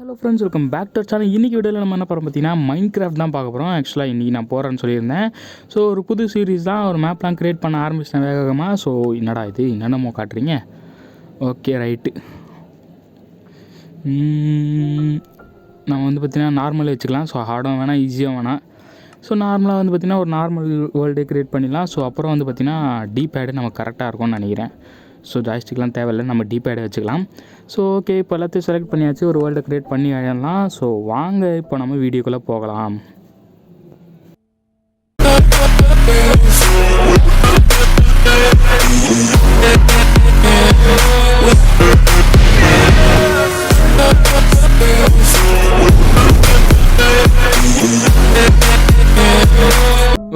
Hello friends, welcome back to channel. இன்றைக்கி வீடியோவில் நம்ம என்ன பார்க்க பார்த்தீங்கன்னா மைன்கிராஃப்ட் தான் பார்க்க போகிறோம். ஆக்சுவலாக இன்றைக்கி நான் போகிறேன்னு சொல்லியிருந்தேன். ஸோ ஒரு புது சீரீஸ் தான், ஒரு மேப்லாம் க்ரியேட் பண்ண ஆரம்பிச்சிட்டேன் வேகமாக. ஸோ என்னடா இது என்னென்னமோ காட்டுறீங்க? Okay right. நம்ம வந்து பார்த்திங்கன்னா நார்மல் வச்சுக்கலாம். ஸோ ஹார்டும் வேணாம், ஈஸியாக வேணாம். ஸோ நார்மலாக வந்து பார்த்திங்கன்னா ஒரு நார்மல் வேர்ல்டே க்ரியேட் பண்ணிடலாம். ஸோ அப்புறம் வந்து பார்த்திங்கன்னா டீபேடு நமக்கு கரெக்டாக இருக்கும்னு நினைக்கிறேன். ஸோ ஜாய்ஸ்டிக்லாம் தேவையில்லை, நம்ம டீபேடை வச்சுக்கலாம். ஸோ ஓகே, இப்போ எல்லாத்தையும் செலக்ட் பண்ணியாச்சு, ஒரு வேர்ல்டை க்ரியேட் பண்ணி ஆயிடலாம். ஸோ வாங்க இப்போ நம்ம வீடியோக்குள்ளே போகலாம்.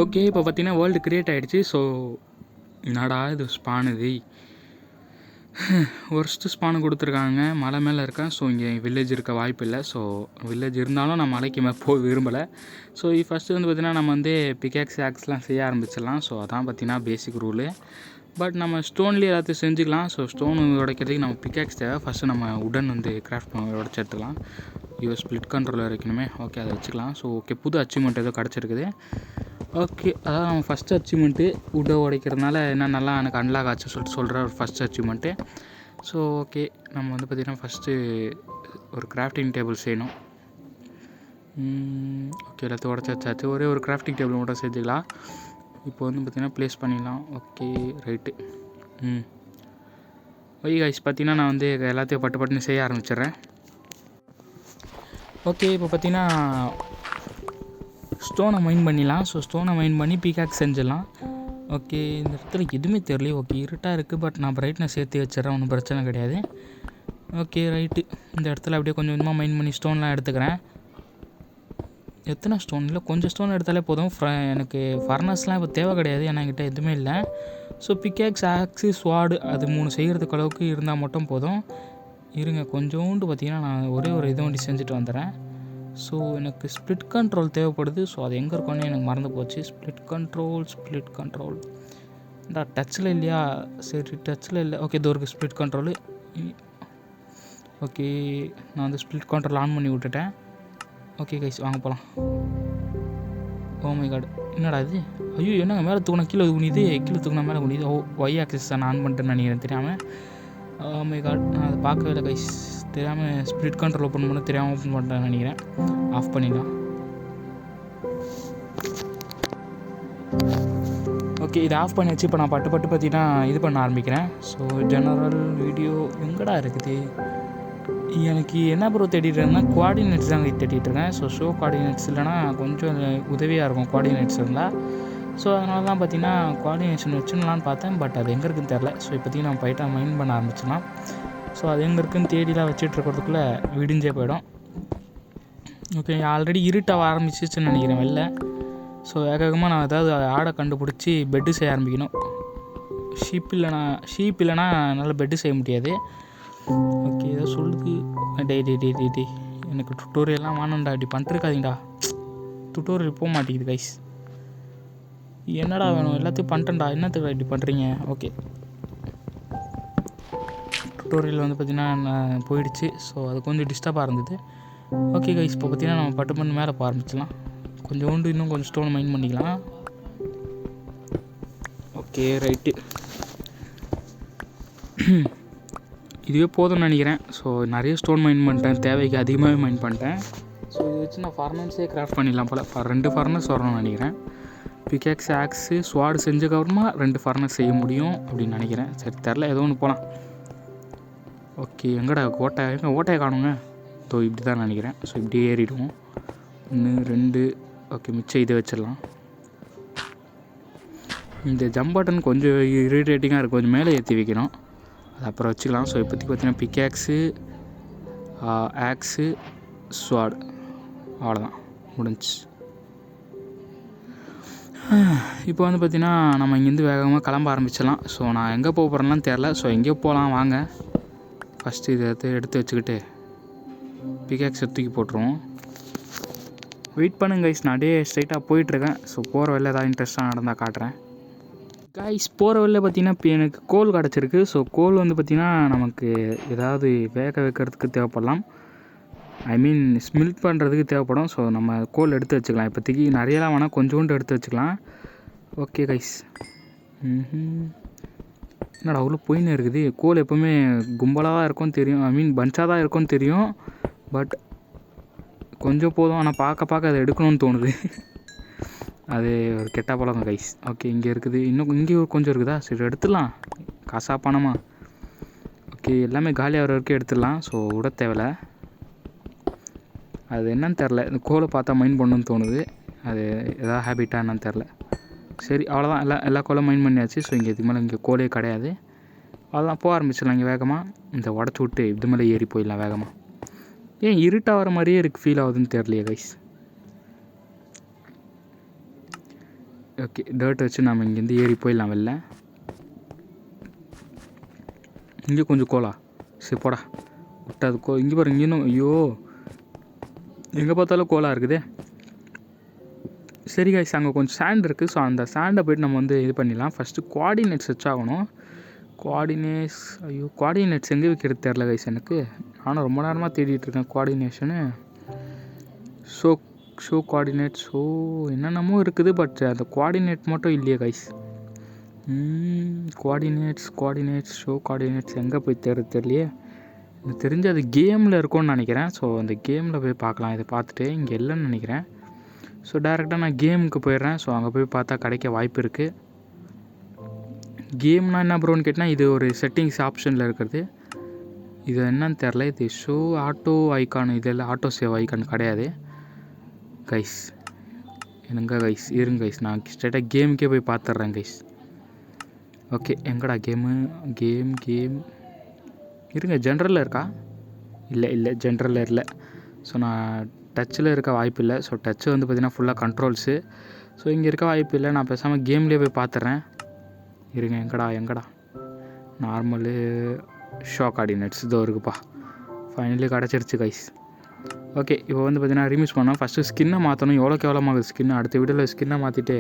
ஓகே, இப்போ பார்த்தீங்கன்னா வேர்ல்டு க்ரியேட் ஆகிடுச்சு. ஸோ என்னடா இது ஸ்பானுது, ஒர்ஸ்ட்டு ஸ்பானு கொடுத்துருக்காங்க. மலை மேலே இருக்கேன். ஸோ இங்கே வில்லேஜ் இருக்க வாய்ப்பு இல்லை. ஸோ வில்லேஜ் இருந்தாலும் நான் மலைக்கு போக விரும்பலை. ஸோ ஃபஸ்ட்டு வந்து பார்த்திங்கன்னா நம்ம வந்து ஆக்ஸ்லாம் செய்ய ஆரம்பிச்சிடலாம். ஸோ அதான் பார்த்திங்கன்னா பேசிக் ரூலு. பட் நம்ம ஸ்டோன்லேயே எல்லாத்தையும் செஞ்சுக்கலாம். ஸோ ஸ்டோன் உடைக்கிறதுக்கு நம்ம பிக்காக்ஸ் தேவை. ஃபஸ்ட்டு நம்ம உடன் வந்து கிராஃப்ட் உடச்சி எடுத்துக்கலாம். Split control வைக்கணுமே. ஓகே, அதை வச்சுக்கலாம். ஸோ ஓகே, புது அச்சீவ்மெண்ட் ஏதோ கிடச்சிருக்குது. ஓகே, அதான் நம்ம ஃபஸ்ட்டு அச்சீவ்மெண்ட்டு உட்டை உடைக்கிறதுனால என்ன நல்லா எனக்கு அன்லாக் ஆச்சு சொல்கிற ஒரு ஃபஸ்ட் அச்சீவ்மெண்ட்டு. ஸோ ஓகே, நம்ம வந்து பார்த்திங்கன்னா ஃபஸ்ட்டு ஒரு கிராஃப்டிங் டேபிள் செய்யணும். ஓகே, எல்லாத்தையும் உடச்சி வச்சாச்சு. ஒரே ஒரு கிராஃப்டிங் டேபிள் மட்டும் செஞ்சுக்கலாம். இப்போ வந்து பார்த்திங்கன்னா ப்ளேஸ் பண்ணிடலாம். Okay right. ஓகே கைஸ், பார்த்திங்கன்னா நான் வந்து எல்லாத்தையும் பட்டுன்னு செய்ய ஆரம்பிச்சிடுறேன். ஓகே, இப்போ பார்த்திங்கன்னா ஸ்டோனை மைன் பண்ணிடலாம். ஸோ ஸ்டோனை மைன் பண்ணி பிகாக்ஸ் செஞ்சிடலாம். ஓகே, இந்த இடத்துல எதுவுமே தெரியல. ஓகே, இருட்டாக இருக்குது. பட் நான் பிரைட்னஸ் சேர்த்து வச்சிடறேன், ஒன்றும் பிரச்சனை கிடையாது. Okay right. இந்த இடத்துல அப்படியே கொஞ்சம் கொஞ்சமாக மைன் பண்ணி ஸ்டோன்லாம் எடுத்துக்கிறேன். எத்தனை ஸ்டோன் இல்லை, கொஞ்சம் ஸ்டோன் எடுத்தாலே போதும். எனக்கு ஃபர்னஸ்லாம் இப்போ தேவை கிடையாது, ஏன்னா என்கிட்ட எதுவுமே இல்லை. ஸோ பிக்காக்ஸ், ஆக்ஸு, ஸ்வாடு அது 3 செய்கிறதுக்கு அளவுக்கு இருந்தால் மட்டும் போதும். இருங்க, கொஞ்சோண்டு பார்த்திங்கன்னா நான் ஒரே ஒரு இதை வண்டி செஞ்சுட்டு வந்துடுறேன். ஸோ எனக்கு ஸ்ப்ளிட் கண்ட்ரோல் தேவைப்படுது. ஸோ அது எங்கே இருக்கோன்னு எனக்கு மறந்து போச்சு. ஸ்ப்ளிட் கண்ட்ரோல் இந்த டச்சில் இல்லையா? சரி, டச்சில் இல்லை. ஓகே, இது ஒரு ஸ்ப்ளிட் கண்ட்ரோலு. ஓகே, நான் வந்து ஸ்ப்ளிட் கண்ட்ரோல் ஆன் பண்ணி விட்டுட்டேன். ஓகே கைஸ், வாங்க போகலாம். ஓ மை காட், என்னடா இது? ஐயோ, என்னங்க மேலே தூக்கினா கீழே குனிது, கீழே தூக்கினா மேலே குனிது. ஒய் ஆக்சிஸ் நான் ஆன் பண்ணிட்டேன்னு நினைக்கிறேன் தெரியாமல். ஓ மை காட், நான் அதை பார்க்கவே இல்லை கைஸ். தெரியாமல் ஸ்ப்ளிட் கண்ட்ரோல் ஓப்பன் பண்ண தெரியாமல் ஓப்பன் பண்ணுறேன்னு நினைக்கிறேன். ஆஃப் பண்ணிடலாம். ஓகே, இதை ஆஃப் பண்ணி வச்சு இப்போ நான் பட்டு பார்த்தீங்கன்னா இது பண்ண ஆரம்பிக்கிறேன். ஸோ ஜெனரல் வீடியோ எங்கடா இருக்குது? எனக்கு என்ன ப்ரோ தேடிட்டுருந்தேன்னா கோஆர்டினேட்ஸ் தான் தேடிட்டுருக்கேன். ஸோ கோஆர்டினேட்ஸ் இல்லைனா கொஞ்சம் உதவியாக இருக்கும் கோஆர்டினேட்ஸ் இருந்தால். ஸோ அதனால தான் பார்த்திங்கன்னா கோஆர்டினேஷன் வச்சுலான்னு பார்த்தேன். பட் அது எங்கே இருக்குதுன்னு தெரில. ஸோ இப்போதைக்கு நம்ம போய்ட்டு மைண்ட் பண்ண ஆரம்பிச்சிடலாம். ஸோ அது எங்கே இருக்குதுன்னு தேடிலாம் வச்சுட்ருக்கிறதுக்குள்ளே விடிஞ்சே போயிடும். ஓகே, ஆல்ரெடி இருட்டாக ஆரம்பிச்சிச்சுன்னு நினைக்கிறேன் வெளில. ஸோ வேகமாக நான் ஏதாவது ஆடை கண்டுபிடிச்சி பெட்டு செய்ய ஆரம்பிக்கணும். ஷீப் இல்லைனா என்னால் பெட்டு செய்ய முடியாது. ஓகே, ஏதோ சொல்லுது. டே எனக்கு டுட்டோரியல்லாம் வேணும்டா, இப்படி பண்ணிருக்காதீங்கடா. டுட்டோரியல் போக மாட்டேங்குது கைஸ். என்னடா வேணும்? எல்லாத்தையும் பண்ணிட்டேன்டா, என்னத்துக்கு இப்படி பண்ணுறீங்க? ஓகே, டுட்டோரியல் வந்து பார்த்திங்கன்னா போயிடுச்சு. ஸோ அது கொஞ்சம் டிஸ்டர்பாக இருந்தது. ஓகே கைஸ், இப்போ பார்த்திங்கன்னா நம்ம பட்டு மேலே போக ஆரம்பிச்சிடலாம். கொஞ்சோண்டு இன்னும் கொஞ்சம் ஸ்டோன் மைன் பண்ணிக்கலாம். Okay right. இதுவே போதும்னு நினைக்கிறேன். ஸோ நிறைய ஸ்டோன் மைன் பண்ணிட்டேன், தேவைக்கு அதிகமாகவே மைன் பண்ணிட்டேன். ஸோ இது வச்சு நான் ஃபர்னஸே கிராஃப்ட் பண்ணிடலாம் போல். 2 ஃபர்னஸ் வரணும்னு நினைக்கிறேன். பிக்காக்ஸ், ஆக்ஸு, ஸ்வாடு செஞ்சதுக்கப்புறமா 2 ஃபர்னஸ் செய்ய முடியும் அப்படின்னு நினைக்கிறேன். சரி, தெரில, ஏதோ ஒன்று போகலாம். ஓகே, எங்கடா ஓட்டையை காணுங்க? ஸோ இப்படி தான் நினைக்கிறேன். ஸோ இப்படி ஏறிடுவோம். 1 2. ஓகே, மிச்சம் இதை வச்சிடலாம். இந்த ஜம்ப் பட்டன் கொஞ்சம் இரிட்டேட்டிங்காக இருக்கும், கொஞ்சம் மேலே ஏற்றி வைக்கணும். அது அப்புறம் வச்சுக்கலாம். ஸோ இப்போதைக்கு பார்த்திங்கன்னா பிக்காக்ஸு, ஆக்ஸு, ஸ்வாட், அவ்வளோதான், முடிஞ்சிச்சு. இப்போ வந்து பார்த்திங்கன்னா நம்ம இங்கேருந்து வேகமாக கிளம்ப ஆரம்பிச்சிடலாம். ஸோ நான் எங்கே போக போகிறேன்லாம் தெரில. ஸோ எங்கேயோ போகலாம் வாங்க. ஃபஸ்ட்டு இதை எடுத்து வச்சுக்கிட்டு பிக்காக்ஸை தூக்கி போட்டுருவோம். வெயிட் பண்ணுங்க கைஸ், நான் அப்படியே ஸ்ட்ரைட்டாக போயிட்டுருக்கேன். ஸோ போகிற வழியில் ஏதாவது இன்ட்ரெஸ்ட்டாக நடந்தால் காட்டுறேன். கைஸ் போகிற வழியில் பார்த்திங்கன்னா இப்போ எனக்கு கோல் கிடச்சிருக்கு. ஸோ கோல் வந்து பார்த்திங்கன்னா நமக்கு ஏதாவது வேக வைக்கிறதுக்கு தேவைப்படலாம். ஐ மீன் ஸ்மில்ட் பண்ணுறதுக்கு தேவைப்படும். ஸோ நம்ம கோல் எடுத்து வச்சுக்கலாம். இப்போதைக்கு நிறையலாம் வேணால் கொஞ்சோண்டு எடுத்து வச்சுக்கலாம். Okay guys. என்னடா அவ்வளோ போயின்னு இருக்குது. கோல் எப்போவுமே கும்பலாக தான் இருக்கும்னு தெரியும், ஐ மீன் பஞ்சாக தான் இருக்கும்னு தெரியும். பட் கொஞ்சம் போதும், ஆனால் பார்க்க அதை எடுக்கணும்னு தோணுது. அது ஒரு கெட்ட பழக்கம் கைஸ். ஓகே இங்கே இருக்குது, இன்னும் இங்கே கொஞ்சம் இருக்குதா, சரி எடுத்துடலாம். காசா பணமா? ஓகே எல்லாமே காலியாகிற வரைக்கும் எடுத்துடலாம். ஸோ விட தேவையில்ல. அது என்னன்னு தெரில, இந்த கோலை பார்த்தா மைண்ட் பண்ணணும்னு தோணுது. அது எதாவது ஹேபிட்டாக என்னன்னு தெரில. சரி அவ்வளோதான், எல்லா கோலும் மைண்ட் பண்ணியாச்சு. ஸோ இங்கே இதுக்கு மேலே இங்கே கோலே கிடையாது. அவ்வளோதான், போக ஆரம்பிச்சிடலாம் இங்கே வேகமாக. இந்த உடச்சி விட்டு இது மேலே ஏறி போயிடலாம் வேகமாக. ஏன் இருட்டாக வர மாதிரியே இருக்குது, ஃபீல் ஆகுதுன்னு தெரியலையே கைஸ். ஓகே டர்ட் வச்சு நம்ம இங்கேருந்து ஏறி போயிடலாம் வெளில. இங்கே கொஞ்சம் கோலா, சரி போடா விட்டாது இங்கே பாரு. இங்கே இன்னும் ஐயோ எங்கே பார்த்தாலும் கோலா இருக்குதே. சரி கைஸ், அங்கே கொஞ்சம் சாண்ட் இருக்குது. ஸோ அந்த சாண்டை போய்ட்டு நம்ம வந்து இது பண்ணிடலாம். First coordinates வச்சாகணும். கோஆர்டினேட்ஸ் எங்கே வைக்கிறது தெரில கைஸ் எனக்கு. நானும் ரொம்ப நேரமாக தேடிட்டுருக்கேன் கோஆர்டினேஷனு. ஷோ கோஆர்டினேட்ஸ், என்னென்னமோ இருக்குது. பட் அந்த கோஆர்டினேட் மட்டும் இல்லையே கைஸ். கோஆர்டினேட்ஸ் ஷோ கோஆர்டினேட்ஸ் எங்கே போய் தெரியலையே. எனக்கு தெரிஞ்சு அது கேமில் இருக்கும்னு நினைக்கிறேன். ஸோ அந்த கேமில் போய் பார்க்கலாம். இதை பார்த்துட்டு இங்கே இல்லைன்னு நினைக்கிறேன். ஸோ டேரெக்டாக நான் கேமுக்கு போயிடுறேன். ஸோ அங்கே போய் பார்த்தா கிடைக்க வாய்ப்பு இருக்குது. கேம்னா என்ன ப்ரோன்னு கேட்டால் இது ஒரு செட்டிங்ஸ் ஆப்ஷனில் இருக்கிறது. இது என்னன்னு தெரில. இது ஷோ ஆட்டோ ஐக்கான், இதெல்லாம் ஆட்டோ சேவ் ஐக்கான் கிடையாது கைஸ். என்னங்க கைஸ் இருங்க கைஸ், நான் ஸ்ட்ரெயிட்டாக கேமுக்கே போய் பார்த்துட்றேன் கைஸ். ஓகே எங்கடா கேம் இருங்க, ஜென்ரலில் இருக்கா? இல்லை ஜென்ரலில் இல்லை. ஸோ நான் டச்சில் இருக்க வாய்ப்பு இல்லை. ஸோ டச்சு வந்து பார்த்திங்கன்னா ஃபுல்லாக கண்ட்ரோல்ஸு. ஸோ இங்கே இருக்க வாய்ப்பு இல்லை. நான் பேசாமல் கேம்லேயே போய் பார்த்துட்றேன். இருங்க எங்கடா நார்மலு ஷோ கோஆர்டினேட்ஸ் இதோ இருக்குப்பா. ஃபைனலி கிடச்சிருச்சு கைஸ். ஓகே இப்போ வந்து பார்த்திங்கன்னா ரிமூவ் பண்ணோம். ஃபஸ்ட்டு ஸ்கின்னை மாற்றணும். எவ்வளோக்கு எவ்வளோமாகுது ஸ்கின், அடுத்த வீடியோவில் ஸ்கின்னை மாற்றிட்டு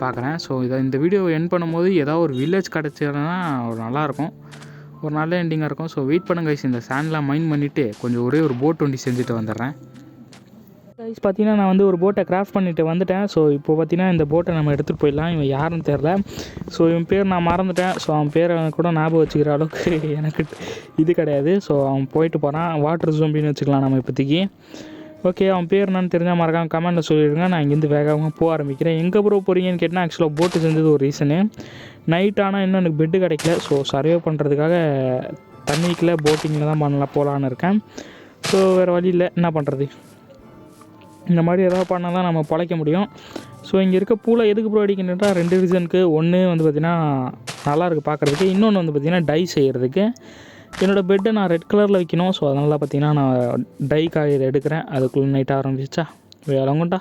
பார்க்குறேன். ஸோ இந்த வீடியோ எண்ட் பண்ணும்போது ஏதாவது ஒரு வில்லேஜ் கிடச்சிதுன்னா ஒரு நல்லாயிருக்கும், ஒரு நல்ல எண்டிங்காக இருக்கும். ஸோ வெயிட் பண்ணுங்க கைஸ். இந்த சாண்ட்லாம் மைண்ட் பண்ணிவிட்டு கொஞ்சம் ஒரே ஒரு போட் வண்டி செஞ்சுட்டு வந்துடுறேன் கைஸ். பார்த்தீங்கன்னா நான் வந்து ஒரு போட்டை கிராஃப்ட் பண்ணிவிட்டு வந்துட்டேன். ஸோ இப்போ பார்த்தீங்கன்னா இந்த போட்டை நம்ம எடுத்துகிட்டு போயிடலாம். இவன் யாருன்னு தெரில. ஸோ இவன் பேர் நான் மறந்துட்டேன். ஸோ அவன் பேரை கூட ஞாபகம் வச்சுக்கிற அளவுக்கு எனக்கு இது கிடையாது. ஸோ அவன் போயிட்டு போகிறான். வாட்டர் ஜோம்பின்னு வச்சுக்கலாம் நம்ம இப்போதைக்கு. ஓகே அவன் பேர் என்னன்னு தெரிஞ்சால் மறக்காமல் கமெண்ட்டில் சொல்லிடுங்க. நான் இங்கேருந்து வேகமாக போக ஆரம்பிக்கிறேன். எங்கே ப்ரோ போகிறீங்கன்னு கேட்டால் ஆக்சுவலாக போட்டு செஞ்சது ஒரு ரீசனு. நைட் ஆனால் இன்னும் எனக்கு பெட்டு கிடைக்கல. ஸோ சர்வே பண்ணுறதுக்காக தண்ணிக்குள்ளே போட்டிங்கில் தான் போகலான்னு இருக்கேன். ஸோ வேறு வழி இல்லை, என்ன பண்ணுறது. இந்த மாதிரி ஏதாவது பண்ணால் தான் நம்ம பிழைக்க முடியும். ஸோ இங்கே இருக்க பூலை எதுக்கு ப்ரோ அடிக்கணுன்றா 2 ரீசனுக்கு. ஒன்று வந்து பார்த்திங்கன்னா நல்லாயிருக்கு பார்க்குறதுக்கு, இன்னொன்று வந்து பார்த்திங்கன்னா டை செய்கிறதுக்கு. என்னோடய பெட்டை நான் ரெட் கலரில் வைக்கணும். ஸோ அதனால் பார்த்திங்கன்னா நான் டை காய் எடுக்கிறேன். அதுக்குள்ளே நைட் ஆரம்பிச்சிச்சா வேலைங்கண்டா.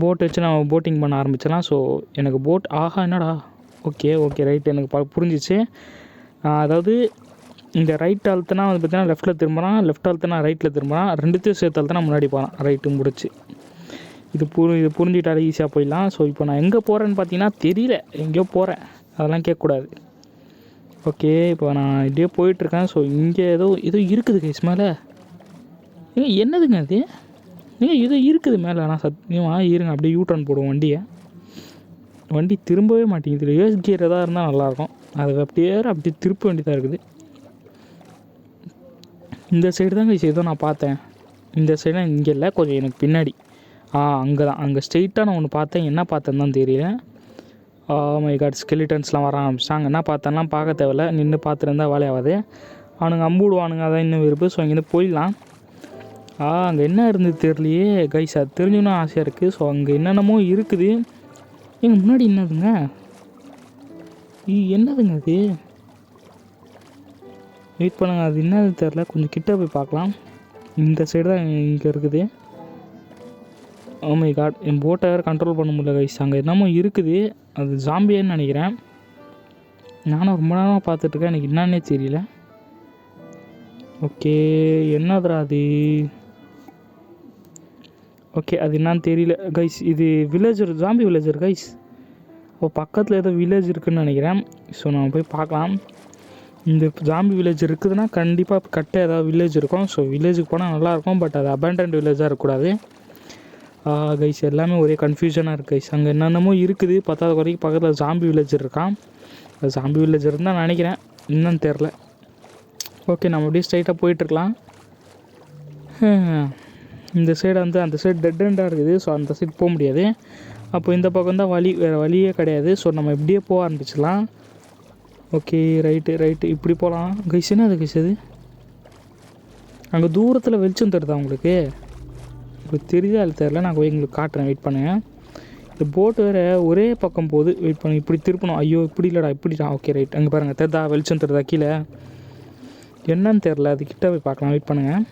போட் வச்சு நான் போட்டிங் பண்ண ஆரம்பிச்சிடலாம். ஸோ எனக்கு போட் என்னடா ஓகே ரைட் எனக்கு புரிஞ்சிச்சு. அதாவது இந்த ரைட் அழுத்தினா வந்து பார்த்திங்கன்னா லெஃப்ட்டில் திரும்புகிறான், லெஃப்ட் அழுத்தினா ரைட்டில் திரும்புகிறான், ரெண்டுத்தையும் சேர்த்து அழுத்தினா முன்னாடி போகிறான், ரைட்டு முடிச்சு. இது புரிஞ்சுக்கிட்டாலே ஈஸியாக போயிடலாம். ஸோ இப்போ நான் எங்கே போகிறேன்னு பார்த்தீங்கன்னா தெரியல, எங்கேயோ போகிறேன், அதெல்லாம் கேட்கக்கூடாது. ஓகே இப்போ நான் இப்படியே போயிட்டுருக்கேன். ஸோ இங்கே ஏதோ இருக்குது கைஸ் மேலே. என்னதுங்க அது? ஏதோ இருக்குது மேலே. ஆனால் சத்தியமாக இருங்க அப்படியே யூட்டர்ன் போடுவோம் வண்டியை. வண்டி திரும்பவே மாட்டேங்குது. ரிவர்ஸ் கியர் எதாவது இருந்தால் நல்லாயிருக்கும். அது அப்படியே திருப்ப வேண்டி தான் இருக்குது. இந்த சைடு தான் கைஸ் ஏதோ நான் பார்த்தேன். இந்த சைடுலாம் இங்கே இல்லை, கொஞ்சம் எனக்கு பின்னாடி. அங்கே ஸ்ட்ரெயிட்டாக நான் ஒன்று பார்த்தேன். என்ன பார்த்தேன்னு தான் தெரியல. மை காட் ஸ்கெலிட்டன்ஸ்லாம் வர ஆரம்பிச்சிட்டாங்க. என்ன பார்த்தேன்லாம் பார்க்க தேவையில்ல, நின்று பார்த்துருந்தா வேலையாகாது. அவனுங்க அம்புடுவானுங்க, அதான் இன்னும் விருப்பு. ஸோ இங்கேருந்து போயிடலாம். அங்கே என்ன இருந்தது தெரியலையே கைஸ், அது தெரிஞ்சுன்னா ஆசையாக இருக்குது. ஸோ அங்கே என்னென்னமோ இருக்குது. எங்கள் முன்னாடி என்னதுங்க அது? வெயிட் பண்ணுங்கள், அது என்னது தெரில, கொஞ்சம் கிட்டே போய் பார்க்கலாம். இந்த சைடு தான் இங்கே இருக்குது. மை காட் என் போட்டை வேறு கண்ட்ரோல் பண்ண முடியல கைஸ். அங்கே என்னமோ இருக்குது, அது ஜாம்பியான்னு நினைக்கிறேன். நானும் ரொம்ப நேரமாக பார்த்துட்ருக்கேன், எனக்கு என்னன்னே தெரியல. ஓகே என்னதுரா அது? ஓகே அது என்னான்னு தெரியல கைஸ். இது வில்லேஜர், ஜாம்பி வில்லேஜர் கைஸ். பக்கத்தில் ஏதோ வில்லேஜ் இருக்குதுன்னு நினைக்கிறேன். ஸோ நம்ம போய் பார்க்கலாம். இந்த ஜாம்பி வில்லேஜ் இருக்குதுன்னா கண்டிப்பாக கட்ட ஏதாவது வில்லேஜ் இருக்கும். ஸோ வில்லேஜுக்கு போனால் நல்லாயிருக்கும். பட் அது அபேண்டன்ட் வில்லேஜாக இருக்கக்கூடாது. கைஸ் எல்லாமே ஒரே கன்ஃபியூஷனாக இருக்குது கைஸ். அங்கே என்னென்னமோ இருக்குது. 10வது வரைக்கும் பக்கத்தில் ஜாம்பி வில்லேஜ் இருக்கான். அது ஜாம்பி வில்லேஜ் இருந்தால் நினைக்கிறேன், இன்னும் தெரில. ஓகே, நம்ம அப்படியே ஸ்ட்ரைட்டாக போயிட்டுருக்கலாம். இந்த சைடு வந்து அந்த சைடு டெட் எண்டாக இருக்குது. ஸோ அந்த சைடு போக முடியாது. அப்போ இந்த பக்கம் தான் வழி, வேறு வழியே கிடையாது. ஸோ நம்ம இப்படியே போக ஆரம்பிச்சிடலாம். ஓகே, ரைட்டு இப்படி போகலாம். கைஸ் என்ன அது கைஸ்? அது அங்கே தூரத்தில் வெளிச்சம் தருதா உங்களுக்கு? உங்களுக்கு தெரியுதா இல்லை தெரில, நான் உங்களுக்கு காட்டுறேன், வெயிட் பண்ணுங்கள். இந்த போட்டு வேறு ஒரே பக்கம் போகுது. வெயிட் பண்ணு, இப்படி திருப்பணும். ஐயோ இப்படி இல்லைடா, இப்படிடா. ஓகே ரைட், அங்கே பாருங்கள் தெரிதா, வெளிச்சம் தருதா கீழே? என்னன்னு தெரில, அது கிட்ட போய் பார்க்கலாம், வெயிட் பண்ணுங்கள்.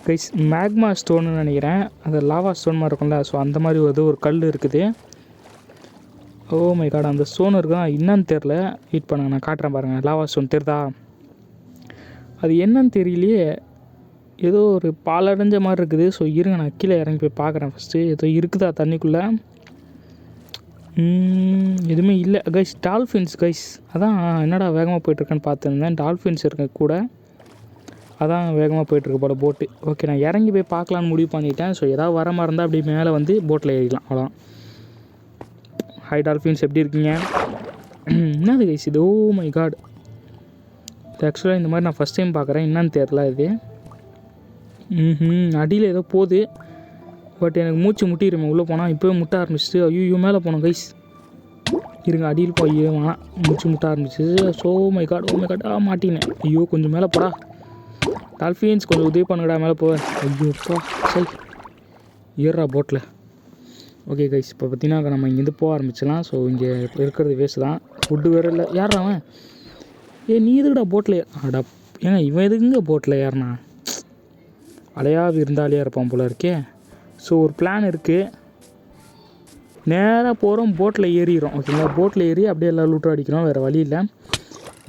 கைஸ் மேக்மா ஸ்டோன்னு நினைக்கிறேன். அது லாவா ஸ்டோன் மாதிரி இருக்கும்ல. ஸோ அந்த மாதிரி ஒரு கல் இருக்குது. ஓ மை காட், அந்த ஸ்டோன் இருக்குதா என்னன்னு தெரில. வெயிட் பண்ணுங்க, நான் காட்டுறேன் பாருங்கள். லாவா ஸ்டோன் தெரிதா? அது என்னன்னு தெரியலையே, ஏதோ ஒரு பாலடைஞ்ச மாதிரி இருக்குது. ஸோ இருங்க, நான் கீழே இறங்கி போய் பார்க்குறேன் ஃபஸ்ட்டு. ஏதோ இருக்குதா தண்ணிக்குள்ளே? எதுவுமே இல்லை கைஸ். டால்ஃபின்ஸ் கைஸ், அதான் என்னடா வேகமாக போயிட்டுருக்கேன்னு பார்த்துருந்தேன். டால்ஃபின்ஸ் இருக்க கூட, அதான் வேகமாக போயிட்டுருக்கு போல் போட்டு. ஓகே, நான் இறங்கி போய் பார்க்கலான்னு முடிவு பண்ணிட்டேன். ஸோ ஏதாவது வர மாதிரி இருந்தால் அப்படி மேலே வந்து போட்டில் ஏறிக்கலாம், அவ்வளோதான். ஹாய் டால்ஃபின்ஸ், எப்படி இருக்கீங்க? என்னது கைஸ் இது? ஓ மை காட், இது ஆக்சுவலாக இந்த மாதிரி நான் ஃபஸ்ட் டைம் பார்க்குறேன். என்னன்னு தெரில இது. அடியில் ஏதோ போகுது. பட் எனக்கு மூச்சு முட்டிடுமே உள்ளே போனால். இப்போவே முட்ட ஆரம்பிச்சிட்டு. ஐயோ மேலே போனோம் கைஸ். இருங்க, அடியில் போய் வேணாம், மூச்சு முட்ட ஆரம்பிச்சிச்சு. So my god, oh my god, மாட்டினேன். ஐயோ கொஞ்சம் மேலே போடா டால்ஃபின்ஸ், கொஞ்சம் உதவி பண்ணுங்கடா, மேலே போவேன். ஐயோப்பா சரி, ஏறா போட்டில். ஓகே கைஸ், இப்போ பார்த்தீங்கன்னா நம்ம இங்கேருந்து போக ஆரம்பிச்சிடலாம். ஸோ இங்கே இப்போ இருக்கிறது வேஸ்ட் தான். ஃபுட்டு வேறு இல்லை. யாரா அவன்? நீ எதுக்குடா போட்டில்? அடா ஏங்க, இவன் எதுக்குங்க போட்டில் ஏறினா? அலையா விருந்தாளியாக இருப்பான் போல இருக்கே. ஸோ ஒரு பிளான் இருக்குது. நேராக போகிறோம், போட்டில் ஏறிடுறோம். ஓகேங்களா, போட்டில் ஏறி அப்படியே எல்லா லூட்டும் அடிக்கிறோம். வேறு வழி இல்லை.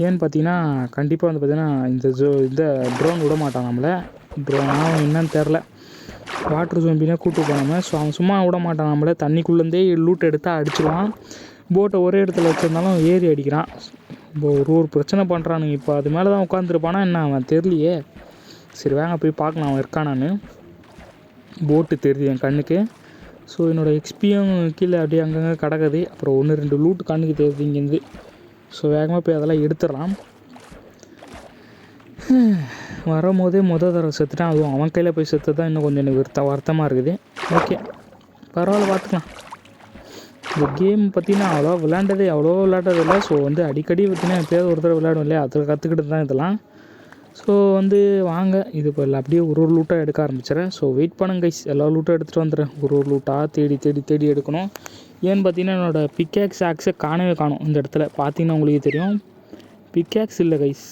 ஏன்னு பார்த்தீங்கன்னா கண்டிப்பாக வந்து பார்த்தீங்கன்னா இந்த ட்ரோன் விட மாட்டான் நம்மளை. ட்ரோனாக என்னன்னு தெரில, வாட்டர் ஜோம்பினா கூப்பிட்டு போனாமல். ஸோ அவன் சும்மா விட மாட்டான் நம்மளை. தண்ணிக்குள்ளேருந்தே லூட் எடுத்தால் அடிச்சிடுவான். போட்டை ஒரே இடத்துல வச்சுருந்தாலும் ஏறி அடிக்கிறான். இப்போ ஒரு பிரச்சனை பண்ணுறானுங்க. இப்போ அது மேலே தான் உட்காந்துருப்பானா என்ன, அவன் தெரியலையே. சரி வாங்க போய் பார்க்கலாம் அவன் இருக்கானான்னு. போட்டு தெரியுது என் கண்ணுக்கு. ஸோ என்னோடய எக்ஸ்பியும் கீழே அப்படியே அங்கங்கே கிடக்குது. அப்புறம் 1-2 லூட்டு கண்ணுக்கு தெரியுது இங்கேருந்து. ஸோ வேகமாக போய் அதெல்லாம் எடுத்துடலாம். வரும்போதே தடவை செத்துட்டான். அதுவும் அவன் கையில் போய் செத்து தான் இன்னும் கொஞ்சம் எனக்கு வருத்தமாக இருக்குது. ஓகே பரவாயில்ல, பார்த்துக்கலாம். இந்த கேம் பார்த்தீங்கன்னா அவ்வளோ விளையாண்டதில்லை. ஸோ வந்து அடிக்கடி பார்த்தீங்கன்னா எப்போயாவது ஒரு தடவை விளையாடும் இல்லையா, அதில் கற்றுக்கிட்டு தான் இதெல்லாம். ஸோ வந்து வாங்க, இது இப்போ அப்படியே ஒரு லூட்டாக எடுக்க ஆரம்பிச்சிடறேன். ஸோ வெயிட் பண்ணுங்க கைஸ், எல்லா லூட்டாக எடுத்துகிட்டு வந்துடுறேன். ஒரு லூட்டாக தேடி எடுக்கணும். ஏன்னு பார்த்தீங்கன்னா என்னோடய ஆக்ஸை காணும் இந்த இடத்துல. பார்த்தீங்கன்னா உங்களுக்கு தெரியும், பிக்கேக்ஸ் இல்லை கைஸ்,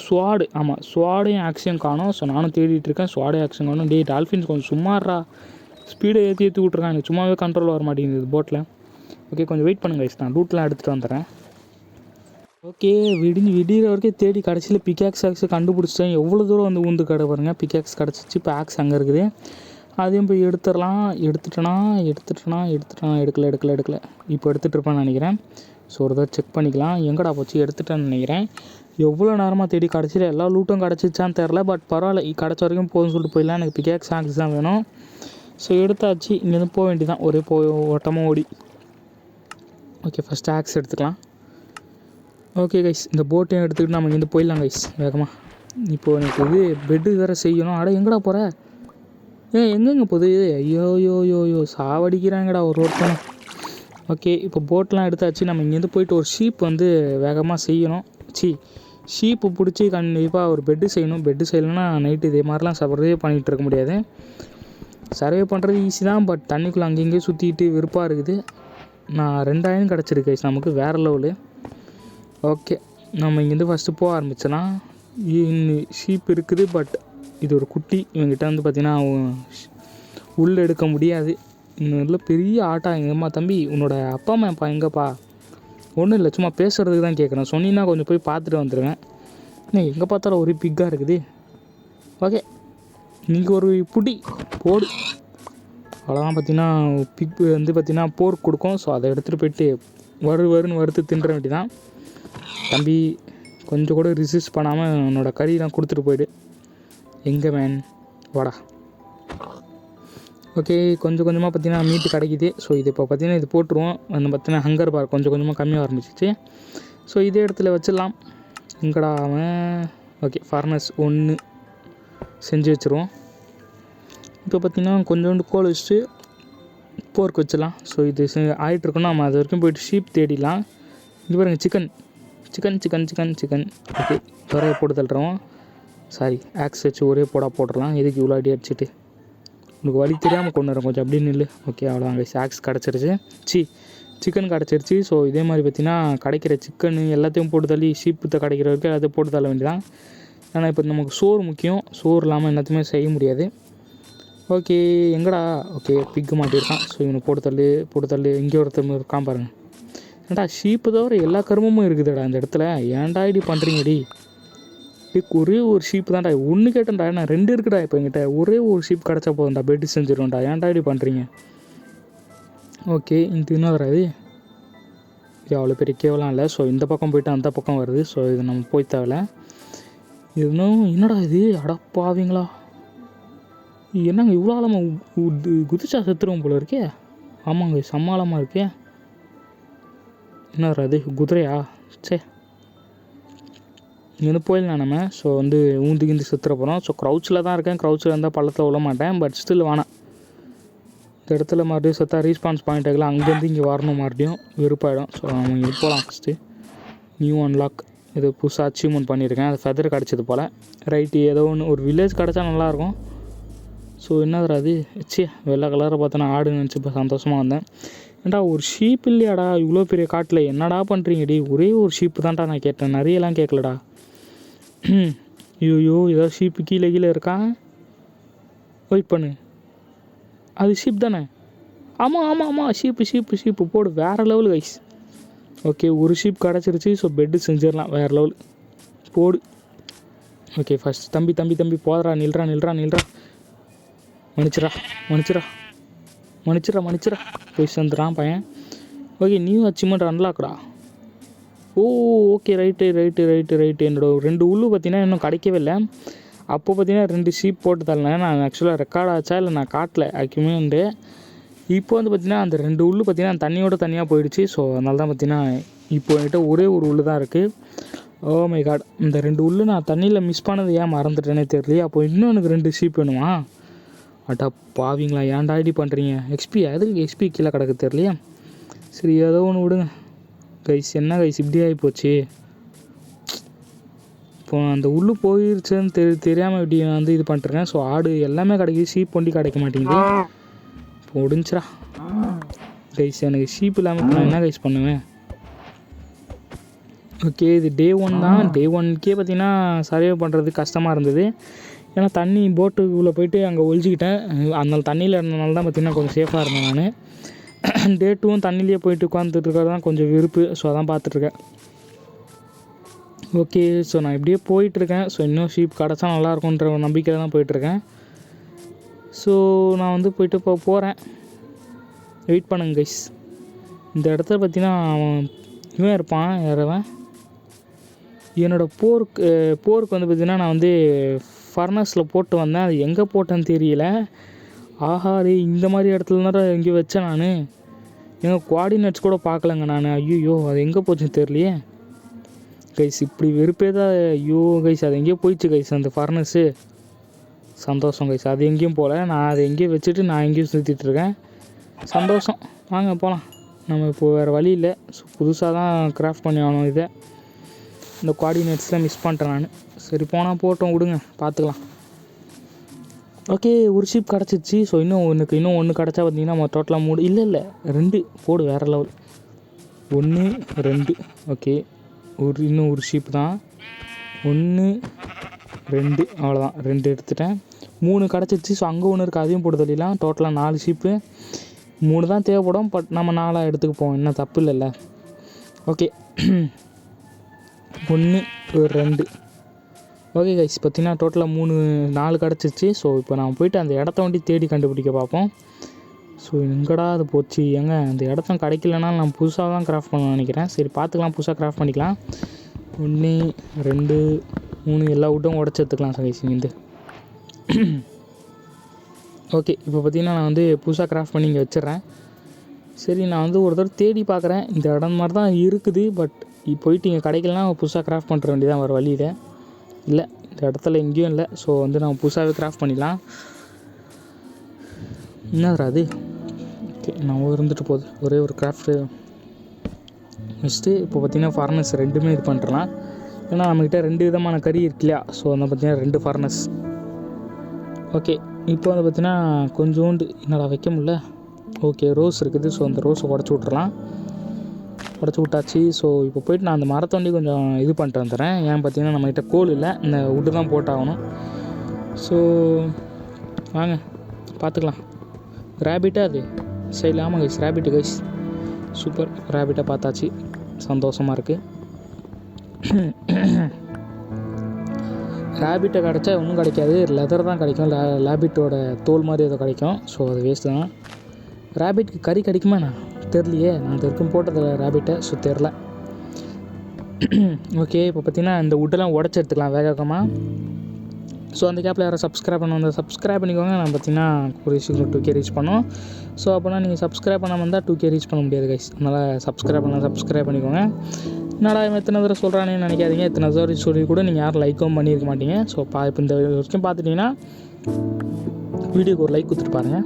ஸ்வாடு. ஆமாம், ஸ்வாடையும் ஆக்ஸையும் காணும். ஸோ நானும் தேடிட்டுருக்கேன், ஸ்வாடையும் ஆக்ஸையும் காணும். டால்ஃபின்ஸ் கொஞ்சம் சும்மாறா, ஸ்பீடை ஏற்றி விட்ருக்கான். எனக்கு சும்மாவே கண்ட்ரோல் வர மாட்டேங்குது போட்டில். ஓகே கொஞ்சம் வெயிட் பண்ணுங்க கைஸ், நான் லூட்லாம் எடுத்துகிட்டு வந்துடுறேன். ஓகே, விடிகிற வரைக்கும் தேடி கடைசியில் ஆக்ஸை கண்டுபிடிச்சிட்டேன். எவ்வளோ தூரம் வந்து ஊந்து கடை பாருங்க. ஆக்ஸ் கிடச்சிச்சு. இப்போ ஆக்ஸ் அங்கே இருக்குது, அதையும் போய் எடுத்துடலாம். எடுத்துட்டேனா எடுக்கலை. இப்போ எடுத்துகிட்டு இருப்பேன்னு நினைக்கிறேன். ஸோ ஒரு தடவை செக் பண்ணிக்கலாம். எங்கடா போச்சு? எடுத்துட்டேன்னு நினைக்கிறேன். எவ்வளோ நேரமாக தேடி கடைசியில் எல்லா லூட்டும் கிடச்சிச்சான்னு தெரில. பட் பரவாயில்ல, கிடச்ச வரைக்கும் போதும்னு சொல்லிட்டு போயிடலாம். எனக்கு ஆக்ஸ் தான் வேணும். ஸோ எடுத்தாச்சு. இங்கேருந்து போக வேண்டியதான், ஒரே ஓட்டமாக ஓடி. ஓகே ஃபஸ்ட்டு ஆக்ஸ் எடுத்துக்கலாம். ஓகே கைஸ், இந்த போட்டையும் எடுத்துக்கிட்டு நம்ம இங்கேருந்து போயிடலாம் கைஸ் வேகமாக. இப்போது எனக்கு இது பெட்டு வேறு செய்யணும். எங்கடா போகிற? எங்கெங்கே போகுது? ஐயோ சாவடிக்கிறாங்கடா ஒருத்தனை. ஓகே இப்போ போட்டெலாம் எடுத்தாச்சு. நம்ம இங்கேருந்து போயிட்டு ஒரு ஷீப் வந்து வேகமாக செய்யணும். ஷீப்பு பிடிச்சி கண்டிப்பாக ஒரு பெட்டு செய்யணும். பெட்டு செய்யலைன்னா நைட்டு இதே மாதிரிலாம் சர்வே பண்ணிகிட்டு இருக்க முடியாது. சர்வே பண்ணுறது ஈஸி தான், பட் தண்ணிக்குள்ளே அங்கேயும் சுற்றிக்கிட்டு வெறுப்பாக இருக்குது. நான் 2000 கிடச்சிருக்கு கைஸ் நமக்கு, வேறு லெவலு. ஓகே நம்ம இங்கேருந்து ஃபஸ்ட்டு போக ஆரம்பிச்சலாம். ஷீப் இருக்குது, பட் இது ஒரு குட்டி. இவங்ககிட்ட வந்து பார்த்திங்கன்னா உள்ள எடுக்க முடியாது. இன்னும் பெரிய ஆட்டா. எங்கம்மா தம்பி, உன்னோட அப்பா அம்மா எங்கப்பா? ஒன்றும் இல்லை, சும்மா பேசுகிறதுக்கு தான் கேட்குறேன். சொன்னீங்கன்னா கொஞ்சம் போய் பார்த்துட்டு வந்துடுவேன். இன்னும் எங்கே பார்த்தாலும் ஒரு பிக்காக இருக்குது. ஓகே நீங்கள் ஒரு புடி போடு. அவ்வளோதான். பார்த்திங்கன்னா பிக் வந்து பார்த்திங்கன்னா போர்க் கொடுக்கும். ஸோ அதை எடுத்துகிட்டு போயிட்டு வருன்னு வறுத்து தின்ற வேண்டிதான். தம்பி கொஞ்சம் கூட ரெசிஸ்ட் பண்ணாமல் உன்னோட கறியெலாம் கொடுத்துட்டு போயிடு. எங்கே மேன் வாடா. ஓகே, கொஞ்சம் கொஞ்சமாக பார்த்தீங்கன்னா மீட்டு கிடைக்கிது. ஸோ இது இப்போ பார்த்தீங்கன்னா இது போட்டுருவோம். வந்து பார்த்தீங்கன்னா ஹங்கர் பார் கொஞ்சம் கொஞ்சமாக கம்மியாக ஆரம்பிச்சிச்சு. ஸோ இதே இடத்துல வச்சிடலாம். எங்கடா அவன்? ஓகே, ஃபர்னஸ் 1 செஞ்சு வச்சுருவோம். இப்போ பார்த்திங்கன்னா கொஞ்சோண்டு கோல் வச்சுட்டு போர்க் வச்சிடலாம். ஸோ இது ஆகிட்டுருக்கோன்னா நம்ம அது வரைக்கும் போய்ட்டு ஷீப் தேடிடலாம். இங்கே பாருங்கள், chicken chicken chicken chicken chicken. Okay, ஒரே போட்டு தள்ளுறோம். சாரி, ஆக்ஸ் வச்சு ஒரே போட்டுடலாம். எதுக்கு இவ்வளோ அடி அடிச்சுட்டு? உனக்கு வழி தெரியாமல் கொண்டு வரேன், கொஞ்சம் அப்படின்னு இல்லை. ஓகே, அவ்வளோதாங்க. ஆக்ஸ் கிடச்சிருச்சு. சிக்கன் கிடச்சிருச்சு. ஸோ இதே மாதிரி பார்த்திங்கன்னா கிடைக்கிற சிக்கன் எல்லாத்தையும் போட்டு தள்ளி ஷீப்பு கிடைக்கிற வரைக்கும் எல்லாத்தையும் போட்டு தள்ள வேண்டியதான். ஏன்னா இப்போ நமக்கு சோறு முக்கியம். சோறு இல்லாமல் எல்லாத்தையுமே செய்ய முடியாது. ஓகே, எங்கடா? ஓகே, பிக்கு மாட்டியிருக்கான். ஸோ இவனுக்கு போட்டு தள்ளு. இங்கே ஒருத்தர் இருக்கான் பாருங்கள். ஏன்டா ஷீப்பு தவிர எல்லா கருமமும் இருக்குதுடா இந்த இடத்துல. ஏன்டா இப்படி பண்ணுறீங்கடி? ஒரே ஒரு ஷீப் தான்டா. ஒன்று கேட்டேன்டா, நான் 2 இருக்குடா இப்போ என்கிட்ட. ஒரே ஒரு ஷீப் கிடச்சா போதும்டா, பெட்டு செஞ்சிடும்டா. ஏன்டா இப்படி பண்ணுறீங்க? ஓகே, இது என்ன வராது? இது அவ்வளோ பெரிய கேவலாம் இல்லை. ஸோ இந்த பக்கம் போய்ட்டு அந்த பக்கம் வருது. ஸோ இது நம்ம போய் தேவையில்ல. இன்னும் என்னடா இது? அடப்பாவீங்களா, என்னங்க இவ்வளோ ஆழமாக குதிச்சா செத்துருவோம் போல இருக்கே. ஆமாங்க, சம்மாளமாக இருக்கே. என்ன வராது? குதிரையா? சே, இங்கே வந்து போயிடலாம் நம்ம. ஸோ வந்து ஊந்து சுற்றுற போகிறோம். ஸோ க்ரௌச்சில் தான் இருக்கேன். க்ரௌச்சில் இருந்தால் பள்ளத்தில் விட மாட்டேன். பட் ஸ்டில் வேணாம். இந்த இடத்துல மறுபடியும் செத்தா ரீஸ்பான்ஸ் பாயிண்ட் ஆகலாம். அங்கேருந்து இங்கே வரணும், மறுபடியும் வெறுப்பாயிடும். ஸோ நம்ம இங்கே போகலாம். ஃபஸ்ட்டு நியூ அன்லாக் இது புதுசாக அச்சீவ்மெண்ட் பண்ணியிருக்கேன். அது ஃபெதர் கிடச்சது போல். ரைட்டு, ஏதோ ஒன்று ஒரு வில்லேஜ் கிடச்சா நல்லாயிருக்கும். ஸோ என்ன அது? வெள்ளை கலரை பார்த்தோன்னா ஆடு நினச்சி இப்போ சந்தோஷமாக வந்தேன். ஏன்டா ஒரு ஷீப் இல்லையாடா இவ்வளோ பெரிய காட்டில்? என்னடா பண்ணுறீங்கடி? ஒரே ஒரு ஷீப்பு தான்டா நான் கேட்டேன், நிறையலாம் கேட்கலடா. ஐயோ, ஏதோ ஷீப்பு கீழே இருக்கா? வெயிட் பண்ணு, அது ஷீப் தானே? ஆமாம், ஷீப்பு போடு. வேறு லெவல் கைஸ். ஓகே, ஒரு ஷீப் கிடச்சிருச்சு. ஸோ பெட்டு செஞ்சிடலாம். வேறு லெவல் போடு. ஓகே, ஃபஸ்ட் தம்பி போதரா, நில்றா. மன்னிச்சிடா போய் சேர்ந்துறான் பையன். ஓகே, நியூ அச்சீவ்மெண்ட் அன்லாக்டா. Okay, right. என்னோட 2 உள்ளு பார்த்தீங்கன்னா இன்னும் கிடைக்கவே இல்லை. அப்போ பார்த்தீங்கன்னா 2 ஷீப் போட்டு தரலேன். நான் ஆக்சுவலாக ரெக்கார்ட் ஆச்சா இல்லை நான் காட்டல அக்யூமெண்ட்டு. இப்போ வந்து பார்த்திங்கன்னா அந்த 2 உள்ளு பார்த்திங்கன்னா தண்ணியோட தனியாக போயிடுச்சு. ஸோ அதனால தான் பார்த்திங்கன்னா இப்போ என்கிட்ட ஒரே ஒரு உள்ளு தான் இருக்குது. ஓ மை காட், இந்த 2 உள்ளு நான் தண்ணியில் மிஸ் பண்ணது ஏன் மறந்துட்டேனே தெரியலையே. அப்போ இன்னும் எனக்கு 2 ஷீப் வேணுமா? அட்டா பாவீங்களா, ஏன்டா ஐடி பண்ணுறீங்க? எக்ஸ்பி எதுக்கு எக்ஸ்பி கீழே கிடக்கு தெரியலையே. சரி, ஏதோ ஒன்று விடுங்க கைஸ். என்ன கைஸ் இப்படி ஆகி போச்சு? இப்போ அந்த உள்ளு போயிடுச்சுன்னு தெரியாமல் இப்படி நான் வந்து இது பண்ணிட்டுருக்கேன். ஸோ ஆடு எல்லாமே கிடைக்குது, ஷீப் ஒண்டி கிடைக்க மாட்டேங்குது. இப்போ முடிஞ்சிடா கைஸ். எனக்கு ஷீப் இல்லாமல் நான் என்ன கைஸ் பண்ணுவேன்? ஓகே, இது டே 1 தான். டே 1க்கே பார்த்தீங்கன்னா சர்வே பண்ணுறது கஷ்டமாக இருந்தது. ஏன்னா தண்ணி போட்டுக்குள்ளே போயிட்டு அங்கே ஒழிச்சிக்கிட்டேன். அதனால தண்ணியில் இருந்தனால தான் பார்த்திங்கன்னா கொஞ்சம் சேஃபாக இருந்தேன் நான். டே 2வும் தண்ணியிலே போயிட்டு உட்காந்துட்டு இருக்கிறது தான் கொஞ்சம் விருப்பு. ஸோ அதான் பார்த்துட்ருக்கேன். ஓகே, ஸோ நான் இப்படியே போயிட்டுருக்கேன். ஸோ இன்னும் ஷீப் கிடச்சா நல்லாயிருக்குன்ற ஒரு நம்பிக்கையில் தான் போயிட்டுருக்கேன். ஸோ நான் வந்து போயிட்டு இப்போ போகிறேன். வெயிட் பண்ணுங்க கைஸ். இந்த இடத்துல பார்த்தீங்கன்னா அவன் இவன் இருப்பான். யாரவன்? என்னோடய போருக்கு வந்து பார்த்திங்கன்னா நான் வந்து ஃபர்னஸில் போட்டு வந்தேன். அது எங்கே போட்டேன்னு தெரியல. ஆஹாரே, இந்த மாதிரி இடத்துல தான் எங்கேயோ வச்சேன் நான். எங்கள் கோஆர்டினேட்ஸ் கூட பார்க்கலங்க நான். ஐயோ, அது எங்கே போச்சுன்னு தெரியலையே கைஸ். இப்படி வெறுப்பே தான். ஐயோ கைஸ், அது எங்கேயோ போயிடுச்சு கைஸ் அந்த ஃபர்னஸ்ஸு. சந்தோஷம் கைஸ், அது எங்கேயும் போகல. நான் அதை எங்கேயும் வச்சுட்டு நான் எங்கேயும் சுற்றிட்டுருக்கேன். சந்தோஷம். வாங்க போகலாம். நம்ம இப்போது வேறு வழி இல்லை. ஸோ புதுசாக தான் கிராஃப்ட் பண்ணி ஆகணும். இதை இந்த கோஆர்டினேட்ஸ்லாம் மிஸ் பண்ணிட்டேன் நான். சரி, போனால் போட்டோம், விடுங்க, பார்த்துக்கலாம். ஓகே, ஒரு ஷீப் கிடச்சிச்சு. ஸோ இன்னும் ஒன்று கிடச்சா பார்த்தீங்கன்னா நம்ம டோட்டலாக 3 இல்லை 2 போடு. வேறு லெவல். 1 2. ஓகே, இன்னும் ஒரு ஷீப் தான். 1 2 அவ்வளோதான். 2 எடுத்துட்டேன். 3 கிடச்சிச்சு. ஸோ அங்கே ஒன்று இருக்குது, அதையும் போட்டு தள்ளிடலாம். டோட்டலாக 4 ஷீப்பு. 3 தான் தேவைப்படும். பட் நம்ம 4 எடுத்துக்க போவோம், இன்னும் தப்பு இல்லைல்ல. ஓகே, 1 2. ஓகே கைஸ், பார்த்தீங்கன்னா டோட்டலாக 4 கிடச்சிச்சு. ஸோ இப்போ நான் போய்ட்டு அந்த இடத்த வண்டி தேடி கண்டுபிடிக்க பார்ப்போம். ஸோ எங்கடா அது போச்சு? அந்த இடத்த கிடைக்கலன்னா நான் புதுசாக தான் கிராஃப்ட் பண்ண நினைக்கிறேன். சரி, பார்த்துக்கலாம், புதுசாக கிராஃப்ட் பண்ணிக்கலாம். 1 2 3 எல்லா வுட்டும் உடச்சி எடுத்துக்கலாம் கைஸ் இங்கேருந்து. ஓகே, இப்போ பார்த்திங்கன்னா நான் வந்து புதுசாக கிராஃப்ட் பண்ணி இங்கே வச்சிட்றேன். சரி, நான் வந்து ஒரு தடவை தேடி பார்க்குறேன். இந்த இடம் மாதிரி தான் இருக்குது. பட் போயிட்டு இங்கே கிடைக்கலனா புதுசாக கிராஃப்ட் பண்ணுற வேண்டியதான் வர வழியில். இல்லை, இந்த இடத்துல எங்கேயும் இல்லை. ஸோ வந்து நம்ம புதுசாகவே கிராஃப்ட் பண்ணிடலாம். என்னதுரா அது? ஓகே, நான் இருந்துட்டு போகுது ஒரே ஒரு கிராஃப்ட்டு வச்சுட்டு. இப்போ பார்த்திங்கன்னா ஃபர்னஸ் ரெண்டுமே இது பண்ணுறலாம். ஏன்னா நம்மக்கிட்ட 2 விதமான கறி இருக்கு இல்லையா. ஸோ வந்து பார்த்திங்கன்னா 2 ஃபர்னஸ். ஓகே, இப்போ வந்து பார்த்திங்கன்னா கொஞ்சோண்டு என்னடா வைக்க முடியல. ஓகே, ரோஸ் இருக்குது. ஸோ அந்த ரோஸை உடச்சி விட்றலாம். உடச்சி விட்டாச்சு. ஸோ இப்போ போய்ட்டு நான் அந்த மரத்தோண்டி கொஞ்சம் இது பண்ணிட்டு வந்துடுறேன். ஏன் பார்த்திங்கன்னா நம்மக்கிட்ட கோல் இல்லை, இந்த வுட்டு தான் போட்டாகணும். ஸோ வாங்க பார்த்துக்கலாம். ரேபிட்டாக அது சைடில்? ஆமாம் கைஸ், ரேபிட்டு கைஸ். சூப்பர், ரேபிட்டாக பார்த்தாச்சு, சந்தோஷமாக இருக்குது. ரேபிட்டை கிடச்சா ஒன்றும் கிடைக்காது, லெதர் தான் கிடைக்கும். ரேபிட்டோட தோல் மாதிரி ஏதோ கிடைக்கும். ஸோ அது வேஸ்ட்டு தான். ரேபிட்க்கு கறி கிடைக்குமா? நான் தெரிலையே, நான் வரைக்கும் போட்டதில்ல ரேபிட்டை. ஸோ தெரில. ஓகே, இப்போ பார்த்திங்கன்னா இந்த வுட்டெல்லாம் உடச்சி எடுத்துக்கலாம் வேகமாக. ஸோ அந்த கேப்பில் யாரும் சப்ஸ்கிரைப் பண்ண வந்தால் சப்ஸ்கிரைப் பண்ணிக்கோங்க. நான் பார்த்திங்கன்னா ஒரு சீக்கிரம் 2K ரீச் பண்ணோம். ஸோ அப்போனா நீங்கள் சப்ஸ்கிரைப் பண்ணாமல் இருந்தால் 2K ரீச் பண்ண முடியாது கைஸ். அதனால் சப்ஸ்கிரைப் பண்ணிக்கோங்க. என்னடா எத்தனை தடவை சொல்கிறானே நினைக்காதீங்க. எத்தனை தடவை சொல்லி கூட நீங்கள் யாரும் லைக்கும் பண்ணியிருக்க மாட்டீங்க. ஸோ இப்போ இந்த வரைக்கும் பார்த்துட்டிங்கன்னா வீடியோக்கு ஒரு லைக் கொடுத்துட்டு பாருங்கள்.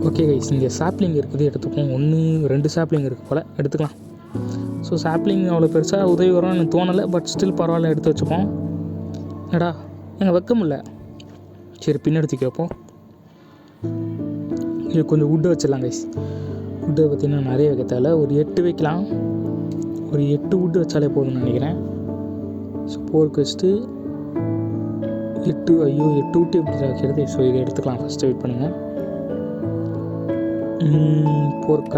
ஓகே கைஸ், இங்கே சாப்ளிங் இருக்குது, எடுத்துப்போம். 1 2 சாப்ளிங் இருக்குது போல், எடுத்துக்கலாம். ஸோ சாப்ளிங் அவ்வளோ பெருசாக உதவி வரும்னு எனக்கு தோணலை. பட் ஸ்டில் பரவாயில்ல, எடுத்து வச்சுப்போம். என்னடா எங்கள் வைக்க முடியல. சரி, பின்னெடுத்துக்க வைப்போம். இது கொஞ்சம் வுட்டு வச்சிடலாம் கைஸ். வுட்டு பார்த்திங்கன்னா நிறைய வைக்க தேவை, ஒரு 8 வைக்கலாம். ஒரு 8 வுட்டு வச்சாலே போதும்னு நினைக்கிறேன். ஸோ போர்க்கு வச்சுட்டு 8 வுட்டு எப்படி வைக்கிறது? ஸோ இதை எடுத்துக்கலாம். ஃபஸ்ட்டு வெயிட் பண்ணுங்கள். போர்க்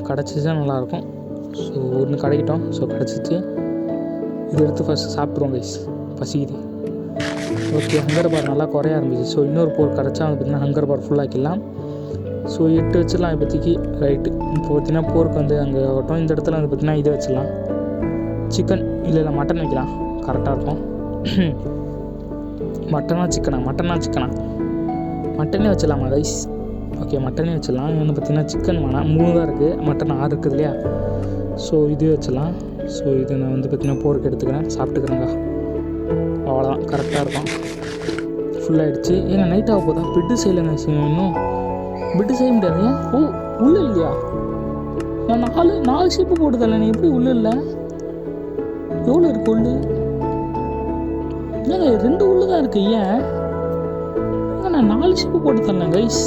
கிடச்சிச்சா நல்லாயிருக்கும். ஸோ ஒன்று கிடைக்கிட்டோம். ஸோ கிடச்சிச்சு. இதை எடுத்து ஃபஸ்ட்டு சாப்பிட்ருவோம் கைஸ், பசிக்குது. ஓகே, ஹங்கர் பார் நல்லா குறைய ஆரம்பிச்சு. ஸோ இன்னொரு போர் கிடச்சா வந்து பார்த்திங்கன்னா ஹங்கர் பார் ஃபுல்லாக்கிடலாம். ஸோ 8 வச்சிடலாம் இப்போதைக்கு. ரைட்டு, இப்போ பார்த்திங்கன்னா போருக்கு வந்து அங்கே ஆகட்டும். இந்த இடத்துல வந்து பார்த்திங்கன்னா இதை வச்சிடலாம். சிக்கன் இல்லை மட்டன் வைக்கலாம், கரெக்டாக இருக்கும். மட்டனா சிக்கனா? மட்டனே வச்சிடலாமா ரைஸ்? ஓகே, மட்டனே வச்சிடலாம். இன்னும் பார்த்திங்கன்னா சிக்கன் வேணாம், 3 தான் இருக்குது. மட்டன் 6 இருக்குது இல்லையா. ஸோ இதுவே வச்சிடலாம். ஸோ இதை நான் வந்து பார்த்திங்கன்னா போருக்கு எடுத்துக்கிறேன், சாப்பிட்டுக்கிறேங்க. அவ்வளோதான், கரெக்டாக இருக்கும். ஃபுல்லாகிடுச்சு. ஏன்னா நைட் ஆக போதா? பெட்டு செய்யலைங்க. இன்னும் பெட்டு செய்ய முடியாது. ஏன்? ஓ, உள்ளே இல்லையா? நான் 4 ஷிப்பு போட்டுதல்ல, நீ எப்படி உள்ளே இல்லை? எவ்வளோ இருக்குது உள்ளு? ஏங்க 2 உள்ளு தான் இருக்குது. ஏன் நான் 4 ஷிப்பு போட்டு தரேன் கைஸ்.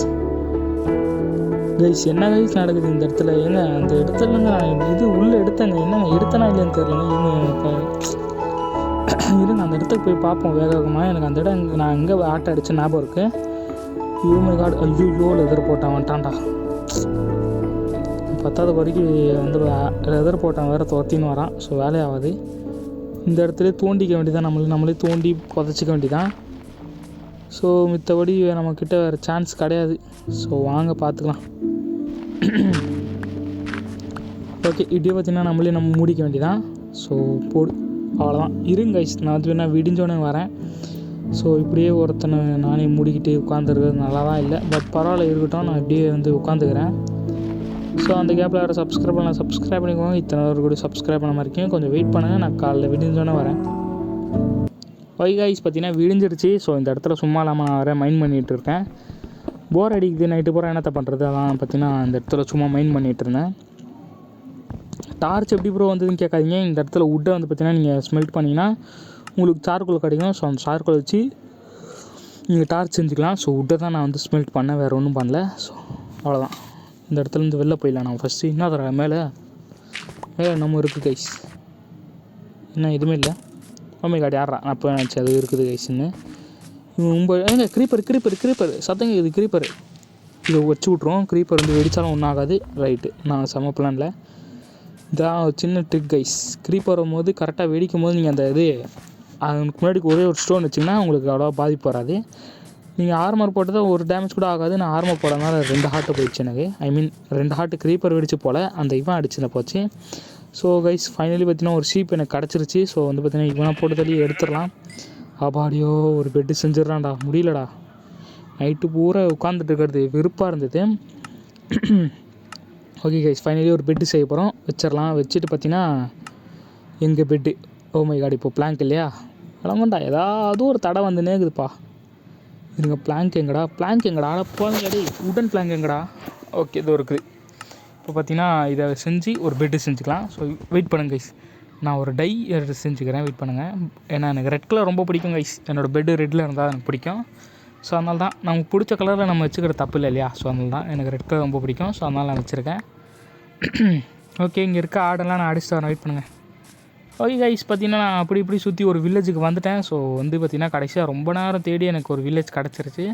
என்ன கைஸ் நடக்குது இந்த இடத்துல? ஏங்க அந்த இடத்துலங்க நான் இது உள்ளே எடுத்தேங்க. என்னங்க எடுத்தனா இல்லைன்னு தெரியலங்க. இருங்க அந்த இடத்துக்கு போய் பார்ப்போம் வேகமாக. எனக்கு அந்த இடம் நான் எங்கே ஆட்டை அடித்த ஞாபகம் இருக்குது. மை காட், ஐயோ லெதர் போட்டான் வந்துட்டான்டா. 10வது வரைக்கும் வந்து லெதர் போட்டான் வேறு துரத்தின்னு வரான். ஸோ வேலையாகாது. இந்த இடத்துல தோண்டிக்க வேண்டியதான், நம்மளே தோண்டி புதைச்சிக்க வேண்டியதான். ஸோ மித்தபடி நம்மக்கிட்ட வேறு சான்ஸ் கிடையாது. ஸோ வாங்க பார்த்துக்கலாம். ஓகே, இப்படியே பார்த்திங்கன்னா நம்ம மூடிக்க வேண்டியதான். ஸோ போடு, அவ்வளோதான். இருங்க கைஸ், நான் வந்து வேணா விடிஞ்சோடனே வரேன். ஸோ இப்படியே ஒருத்தனை நானே மூடிக்கிட்டு உட்காந்துருக்கிறது நல்லா தான் இல்லை. பட் பரவாயில்ல, இருக்கட்டும். நான் இப்படியே வந்து உட்காந்துக்கிறேன். ஸோ அந்த கேப்பில் யாரும் சப்ஸ்கிரைப் பண்ணிக்கோங்க. இத்தனை பேர் கூட சப்ஸ்கிரைப் பண்ண மாதிரி இருக்கேன். கொஞ்சம் வெயிட் பண்ணுங்கள், நான் காலைல விடிஞ்சோடனே வரேன். கைஸ் பார்த்திங்கன்னா விடிஞ்சிருச்சு. ஸோ இந்த இடத்துல சும்மா இல்லாமல் நான் வேறு மைண்ட் பண்ணிகிட்டு இருக்கேன். போர் அடிக்குது, நைட்டு பூரா என்னத்தை பண்ணுறது. அதான் பார்த்திங்கன்னா இந்த இடத்துல சும்மா மைண்ட் பண்ணிகிட்டு இருந்தேன். டார்ச் எப்படி ப்ரோ வந்ததுன்னு கேட்காதீங்க. இந்த இடத்துல வுட்டை வந்து பார்த்திங்கன்னா நீங்கள் ஸ்மெல்ட் பண்ணிங்கன்னா உங்களுக்கு சார்கோல் கிடைக்கும். ஸோ அந்த சார்கோல் வச்சு நீங்கள் டார்ச் செஞ்சுக்கலாம். ஸோ வுட்டை தான் நான் வந்து ஸ்மெல்ட் பண்ணேன், வேறு ஒன்றும் பண்ணல. ஸோ அவ்வளோதான். இந்த இடத்துலேருந்து வெளில போயிடலாம். நான் ஃபஸ்ட்டு என்ன தர மேலே நம்ம இருக்குது கைஸ். என்ன எதுவுமே இல்லை. கார்டு யாரா? நான் அப்போ நினச்சி அது இருக்குது கைஸ்ன்னு. ரொம்ப ஏங்க க்ரீப்பர் சத்தங்க. இது க்ரீப்பர். இதை வச்சு விட்ருவோம். க்ரீப்பர் வந்து வெடித்தாலும் ஒன்றும் ஆகாது. ரைட்டு, நான் செம பிளானில். இதான் ஒரு சின்ன ட்ரிக் கைஸ். க்ரீப்பர் வரும்போது கரெக்டாக வெடிக்கும் போது நீங்கள் அந்த அதுக்கு முன்னாடி ஒரே ஒரு ஸ்டோன் வச்சிங்கன்னா உங்களுக்கு அவ்வளோவா பாதிப்பு வராது. நீங்கள் ஆர்மர் போட்டு தான் ஒரு டேமேஜ் கூட ஆகாது. நான் ஆர்மர் போடாதனால 2 ஹார்ட்டு போயிடுச்சு எனக்கு. 2 ஹார்ட்டு க்ரீப்பர் வெடிச்சு போல் அந்த இவன் அடிச்சுன்னு போச்சு. ஸோ கைஸ் ஃபைனலி பார்த்தீங்கன்னா ஒரு ஷீப் எனக்கு கிடச்சிருச்சு. ஸோ வந்து பார்த்தீங்கன்னா இவனை போட்டு தள்ளி எடுத்துடலாம். அப்பாடியோ ஒரு பெட்டு செஞ்சிடறான்டா, முடியலடா. நைட்டு பூரா உட்காந்துட்டு இருக்கிறது வெறுப்பாக இருந்தது. ஓகே கைஸ் ஃபைனலி ஒரு பெட்டு செய்ய போகிறோம், வச்சிடலாம். வச்சுட்டு பார்த்தீங்கன்னா எங்கள் பெட்டு மை காட் இப்போ பிளாங்க் இல்லையா, விளங்கண்டா ஏதாவது ஒரு தடை வந்து நேக்குதுப்பா. இருங்க பிளாங்க் எங்கடா போங்கடி, உடன் பிளாங்க் எங்கடா. ஓகே இதோ இருக்குது. இப்போ பார்த்தீங்கன்னா இதை செஞ்சு ஒரு பெட்டு செஞ்சுக்கலாம். ஸோ வெயிட் பண்ணுங்க கைஸ், நான் ஒரு டை செஞ்சுக்கிறேன், வெயிட் பண்ணுங்கள். ஏன்னா எனக்கு ரெட் கலர் ரொம்ப பிடிக்கும் கைஸ், என்னோடய பெட்டு ரெட்டில் இருந்தால் எனக்கு பிடிக்கும். ஸோ அதனால தான் நமக்கு பிடிச்ச கலரில் நம்ம வச்சுக்கிற தப்பு இல்லை இல்லையா. ஸோ அதனால தான் எனக்கு ரெட் கலர் ரொம்ப பிடிக்கும். ஸோ அதனால் நான் வச்சுருக்கேன். ஓகே இங்கே இருக்க ஆடெல்லாம் நான் அடிச்சுட்டு வரேன், வெயிட் பண்ணுங்கள். ஓகே கைஸ் பார்த்தீங்கன்னா நான் அப்படி இப்படி சுற்றி ஒரு வில்லேஜுக்கு வந்துட்டேன். ஸோ வந்து பார்த்திங்கன்னா கடைசியாக ரொம்ப நேரம் தேடி எனக்கு ஒரு வில்லேஜ் கிடச்சிருச்சு.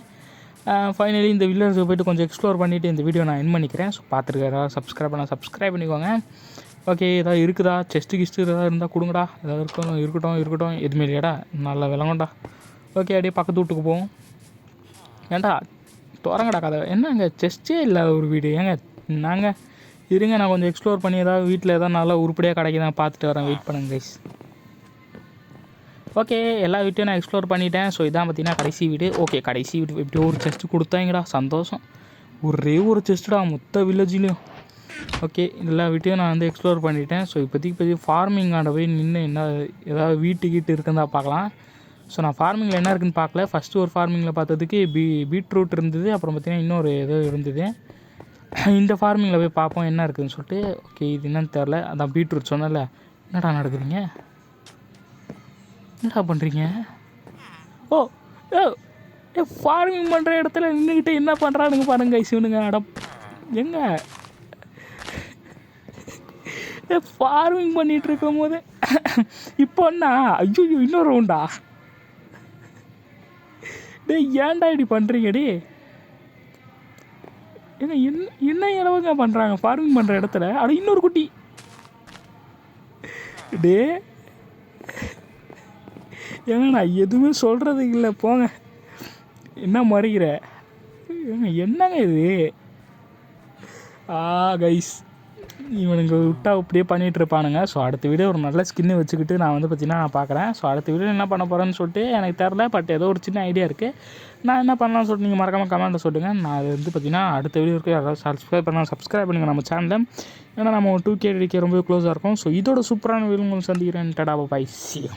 ஃபைனலி இந்த வில்லேஜுக்கு போய்ட்டு கொஞ்சம் எக்ஸ்ப்ளோர் பண்ணிவிட்டு இந்த வீடியோ நான் என் பண்ணிக்கிறேன். ஸோ பார்த்துருக்க சப்ஸ்கிரைப் பண்ணிக்கோங்க. ஓகே ஏதாவது இருக்குதா, செஸ்ட்டு கிஸ்ட்டு ஏதாவது இருந்தால் கொடுங்கடா. ஏதாவது இருக்கட்டும் எதுவுமே இல்லையாடா, நல்லா விளங்கண்டா. ஓகே அப்படியே பக்கத்து வீட்டுக்கு போவோம். ஏன்டா திறங்கடா கதை, என்னங்க செஸ்ட்டே இல்லாத ஒரு வீடு ஏங்க. நாங்கள் இருங்க நான் கொஞ்சம் எக்ஸ்ப்ளோர் பண்ணி ஏதாவது வீட்டில் ஏதாவது நல்லா உருப்படியாக கிடைக்குதான் பார்த்துட்டு வரேன், வெயிட் பண்ணுங்க கைஸ். ஓகே எல்லா வீட்டையும் நான் எக்ஸ்ப்ளோர் பண்ணிட்டேன். ஸோ இதான் பார்த்தீங்கன்னா கடைசி வீடு. ஓகே கடைசி வீடு எப்படியோ ஒரு செஸ்ட்டு கொடுத்தாங்கடா, சந்தோஷம். ஒரே ஒரு செஸ்ட்டுடா மொத்த வில்லேஜ்லேயும். ஓகே எல்லா வீட்டையும் நான் வந்து எக்ஸ்ப்ளோர் பண்ணிட்டேன். ஸோ இப்போதைக்கு ஃபார்மிங் ஆண்ட போய் நின்று என்ன ஏதாவது வீட்டு இருக்குந்தா பார்க்கலாம். ஸோ நான் ஃபார்மிங்கில் என்ன இருக்குதுன்னு பார்க்கல. ஃபஸ்ட்டு ஒரு ஃபார்மிங்கில் பார்த்ததுக்கு பீட்ரூட் இருந்தது, அப்புறம் பார்த்திங்கன்னா இன்னொரு ஏதோ இருந்தது. இந்த ஃபார்மிங்கில் போய் பார்ப்போம் என்ன இருக்குதுன்னு சொல்லிட்டு. ஓகே இது என்னன்னு தெரில, அதான் பீட்ரூட் சொன்னல. என்னடா நடக்குதுங்க, என்னடா பண்ணுறீங்க? ஓ ஏ ஃபார்மிங் பண்ணுற இடத்துல நின்றுக்கிட்டு என்ன பண்ணுறானுங்க பாருங்க கைஸ் இவனுங்க. எங்க ஃபார்மிங் பண்ணிகிட்டு இருக்கும் போது இப்போன்னா ஐயோ இன்னொரு உண்டா. டே ஏன்டா இப்படி பண்ணுறீங்க டே, ஏங்க என்ன இளவங்க பண்ணுறாங்க ஃபார்மிங் பண்ணுற இடத்துல. அட இன்னொரு குட்டி டே, ஏங்க நான் எதுவுமே சொல்கிறது இல்லை போங்க, என்ன மறைகிற ஏங்க, என்னங்க இது. கைஸ் இவனுங்க விட்டா அப்படியே பண்ணிகிட்டு இருப்பானுங்க. ஸோ அடுத்த வீடியோ ஒரு நல்ல ஸ்கின்னு வச்சுக்கிட்டு நான் வந்து பார்த்தீங்கன்னா நான் பார்க்குறேன். ஸோ அடுத்த வீடியோ என்ன பண்ண போகிறேன்னு சொல்லிட்டு எனக்கு தெரில, பட் ஏதோ ஒரு சின்ன ஐடியா இருக்குது. நான் என்ன பண்ணலாம்னு சொல்லிட்டு நீங்கள் மறக்காமல் கமெண்ட்டில் சொல்லுங்கள். நான் அது வந்து பார்த்தீங்கன்னா அடுத்த வீடியோக்கு யாராவது சப்ஸ்கிரைப் பண்ணுங்கள் நம்ம சேனலில். ஏன்னா நம்ம 2K ரொம்ப க்ளோஸாக இருக்கும். ஸோ இதோட சூப்பரான வீடியோ உங்களுக்கு சந்திக்கிறேன். டடா பாய், see you.